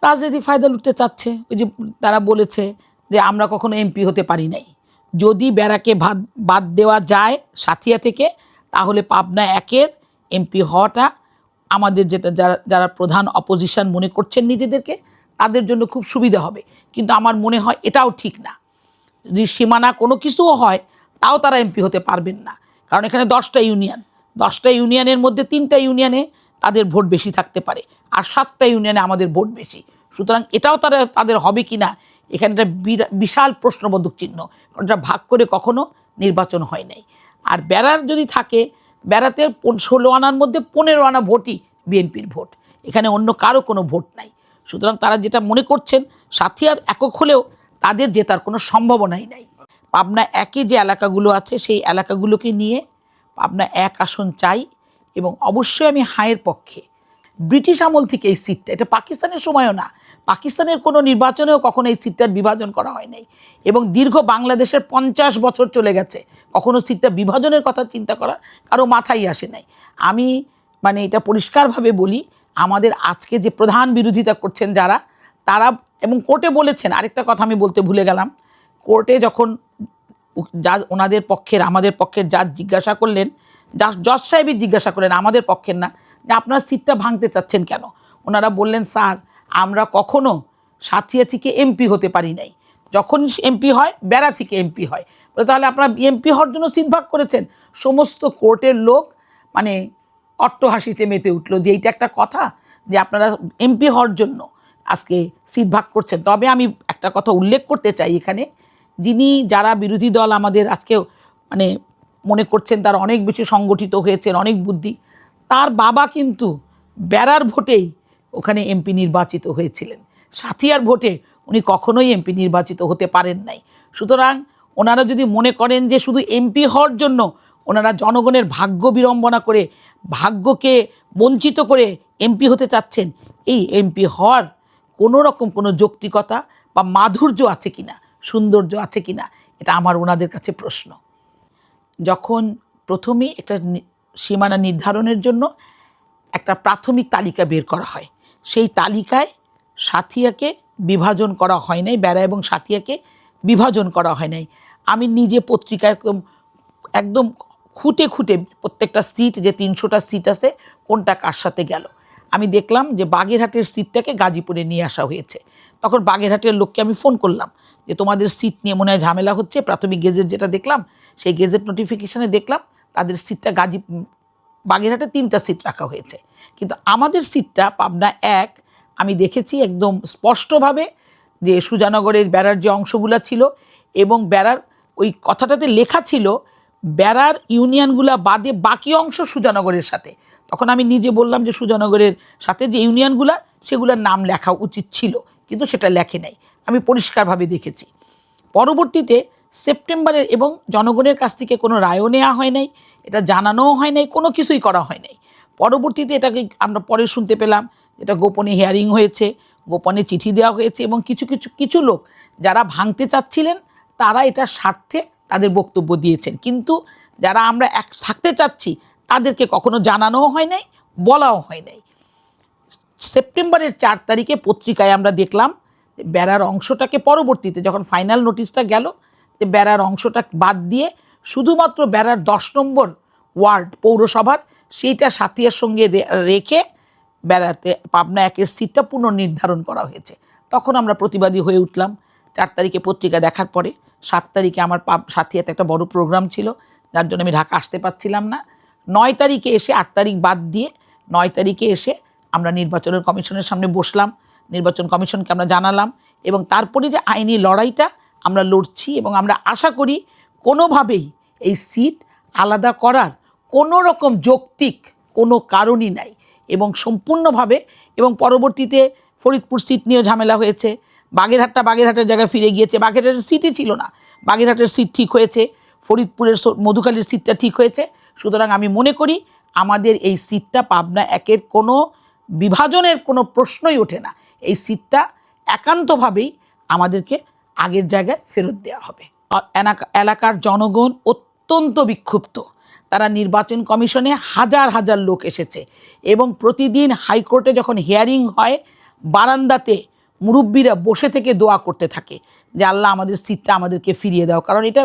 রাজনৈতিক ফায়দা লুটতে চাচ্ছে। ওই যে তারা বলেছে যে আমরা কখনো এমপি হতে পারি নাই, যদি বেড়াকে বাদ দেওয়া যায় সাথিয়া থেকে, তাহলে পাবনা একের এমপি হওয়াটা আমাদের যেটা যারা যারা প্রধান অপোজিশন মনে করছেন নিজেদেরকে, তাদের জন্য খুব সুবিধা হবে। কিন্তু আমার মনে হয় এটাও ঠিক না। যদি সীমানা কোনো কিছুও হয়, তাও তারা এমপি হতে পারবেন না। কারণ এখানে 10টা ইউনিয়ন, 10টা ইউনিয়নের মধ্যে 3টা ইউনিয়নে তাদের ভোট বেশি থাকতে পারে, আর 7টা ইউনিয়নে আমাদের ভোট বেশি। সুতরাং এটাও তাদের হবে কি না, এখানে একটা বিশাল প্রশ্নবোধক চিহ্ন। কারণ এটা ভাগ করে কখনো নির্বাচন হয় নাই। আর বেড়ার যদি থাকে, বেড়াতে 16 আনার মধ্যে 15 আনা ভোটই বিএনপির ভোট, এখানে অন্য কারো কোনো ভোট নাই। সুতরাং তারা যেটা মনে করছেন সাথিয়ার একক হলেও তাদের জেতার কোনো সম্ভাবনাই নাই। পাবনা একে যে এলাকাগুলো আছে সেই এলাকাগুলোকে নিয়ে পাবনা 1 আসন চাই, এবং অবশ্যই আমি হায়ের পক্ষে। ব্রিটিশ আমল থেকে এই সিটটা, এটা পাকিস্তানের সময়ও না, পাকিস্তানের কোনো নির্বাচনেও কখনো এই সিটটার বিভাজন করা হয় নাই, এবং দীর্ঘ বাংলাদেশের 50 বছর চলে গেছে, কখনো সিটটা বিভাজনের কথা চিন্তা করার কারো মাথায় আসে নাই। আমি এটা পরিষ্কারভাবে বলি, আমাদের আজকে যে প্রধান বিরোধিতা করছেন যারা, তারা এবং কোর্টে বলেছেন, আরেকটা কথা আমি বলতে ভুলে গেলাম, কোর্টে যখন ওনাদের পক্ষের আমাদের পক্ষের জাজ জিজ্ঞাসা করলেন, জজ সাহেবই জিজ্ঞাসা করলেন, আমাদের পক্ষের না, যে আপনার সিটটা ভাঙতে চাচ্ছেন কেন? ওনারা বললেন, স্যার আমরা কখনো সাথিয়া থেকে এমপি হতে পারি নাই, যখন এমপি হয় বেড়া থেকে এমপি হয়। তাহলে আপনারা এমপি হওয়ার জন্য সিট ভাগ করেছেন। সমস্ত কোর্টের লোক অট্টহাসিতে মেতে উঠলো যে এইটা একটা কথা, যে আপনারা এমপি হওয়ার জন্য আজকে সিট ভাগ করছেন। তবে আমি একটা কথা উল্লেখ করতে চাই এখানে, যারা বিরোধী দল আমাদের আজকেও মনে করছেন তারা অনেক বেশি সংগঠিত হয়েছেন, অনেক বুদ্ধি, তার বাবা কিন্তু বেড়ার ভোটেই ওখানে এমপি নির্বাচিত হয়েছিলেন, সাথিয়ার ভোটে উনি কখনোই এমপি নির্বাচিত হতে পারেন নাই। সুতরাং ওনারা যদি মনে করেন যে শুধু এমপি হওয়ার জন্য ওনারা জনগণের ভাগ্য বিড়ম্বনা করে, ভাগ্যকে বঞ্চিত করে এমপি হতে চাচ্ছেন, এই এমপি হওয়ার কোনো রকম কোনো যৌক্তিকতা বা মাধুর্য আছে কিনা, সৌন্দর্য আছে কিনা, এটা আমার ওনাদের কাছে প্রশ্ন। যখন প্রথমেই একটা সীমানা নির্ধারণের জন্য একটা প্রাথমিক তালিকা বের করা হয়, সেই তালিকায় সাথিয়াকে বিভাজন করা হয় নাই, বেড়া এবং সাথিয়াকে বিভাজন করা হয় নাই। আমি নিজে পত্রিকায় একদম খুঁটে খুঁটে প্রত্যেকটা সিট, যে 300টা সিট আছে, কোনটা কার সাথে গেল, আমি দেখলাম যে বাগেরহাটের সিটটাকে গাজীপুরে নিয়ে আসা হয়েছে। তখন বাগেরহাটের লোককে আমি ফোন করলাম যে তোমাদের সিট নিয়ে মনে হয় ঝামেলা হচ্ছে। প্রাথমিক গেজেট যেটা দেখলাম, সেই গেজেট নোটিফিকেশানে দেখলাম তাদের সিটটা বাগেরহাটে 3টা সিট রাখা হয়েছে, কিন্তু আমাদের সিটটা পাবনা 1 আমি দেখেছি একদম স্পষ্টভাবে যে সুজানগরের বেড়ার যে অংশগুলো ছিল, এবং বেড়ার ওই কথাটাতে লেখা ছিল বেড়ার ইউনিয়নগুলা বাদে বাকি অংশ সুজানগরের সাথে। তখন আমি নিজে বললাম যে সুজানগরের সাথে যে ইউনিয়নগুলা, সেগুলোর নাম লেখা উচিত ছিল, কিন্তু সেটা লেখে নাই, আমি পরিষ্কারভাবে দেখেছি। পরবর্তীতে সেপ্টেম্বরের এবং জনগণের কাছ থেকে কোনো রায়ও নেওয়া হয় নাই, এটা জানানোও হয় নাই, কোনো কিছুই করা হয় নাই। পরবর্তীতে এটাকে আমরা পরে শুনতে পেলাম এটা গোপনে হিয়ারিং হয়েছে, গোপনে চিঠি দেওয়া হয়েছে, এবং কিছু লোক যারা ভাঙতে চাচ্ছিলেন তারা এটার স্বার্থে তাদের বক্তব্য দিয়েছেন, কিন্তু যারা আমরা থাকতে চাচ্ছি তাদেরকে কখনো জানানোও হয় নাই, বলাও হয় নাই। সেপ্টেম্বরের 4 তারিখে পত্রিকায় আমরা দেখলাম বেড়ার অংশটাকে, পরবর্তীতে যখন ফাইনাল নোটিশটা গেল, যে বেড়ার অংশটা বাদ দিয়ে শুধুমাত্র বেড়ার 10 নম্বর ওয়ার্ড পৌরসভার সেইটা সাথিয়ার সঙ্গে রেখে বেড়াতে পাবনা 1-এর সিটটা পুনর্নির্ধারণ করা হয়েছে। তখন আমরা প্রতিবাদী হয়ে উঠলাম। 4 তারিখে পত্রিকা দেখার পরে 7 তারিখে আমার সাথিয়াতে একটা বড় প্রোগ্রাম ছিল, যার জন্য আমি ঢাকা আসতে পারছিলাম না। 9 তারিখে এসে, 8 তারিখ বাদ দিয়ে 9 তারিখে এসে আমরা নির্বাচনের কমিশনের সামনে বসলাম, নির্বাচন কমিশনকে আমরা জানালাম, এবং তারপরে যে আইনি লড়াইটা আমরা লড়ছি, এবং আমরা আশা করি কোনোভাবেই এই সিট আলাদা করার কোনো রকম যৌক্তিক কোনো কারণই নাই, এবং সম্পূর্ণভাবে। এবং পরবর্তীতে ফরিদপুর সিট নিয়েও ঝামেলা হয়েছে, বাগেরহাটের জায়গায় ফিরে গিয়েছে, বাগেরহাটের সিটই ছিল না, বাগেরহাটের সিট ঠিক হয়েছে, ফরিদপুরের মধুখালীর সিটটা ঠিক হয়েছে। সুতরাং আমি মনে করি আমাদের এই সিটটা পাবনা 1-এর কোনো বিভাজনের কোনো প্রশ্নই ওঠে না, এই সিটটা একান্তভাবেই আমাদেরকে আগের জায়গায় ফেরত দেওয়া হবে। এলাকার জনগণ অত্যন্ত বিক্ষুব্ধ, তারা নির্বাচন কমিশনে হাজার হাজার লোক এসেছে, এবং প্রতিদিন হাইকোর্টে যখন হিয়ারিং হয় বারান্দাতে মুরব্বীরা বসে থেকে দোয়া করতে থাকে যে আল্লাহ আমাদের সিটটা আমাদেরকে ফিরিয়ে দাও, কারণ এটা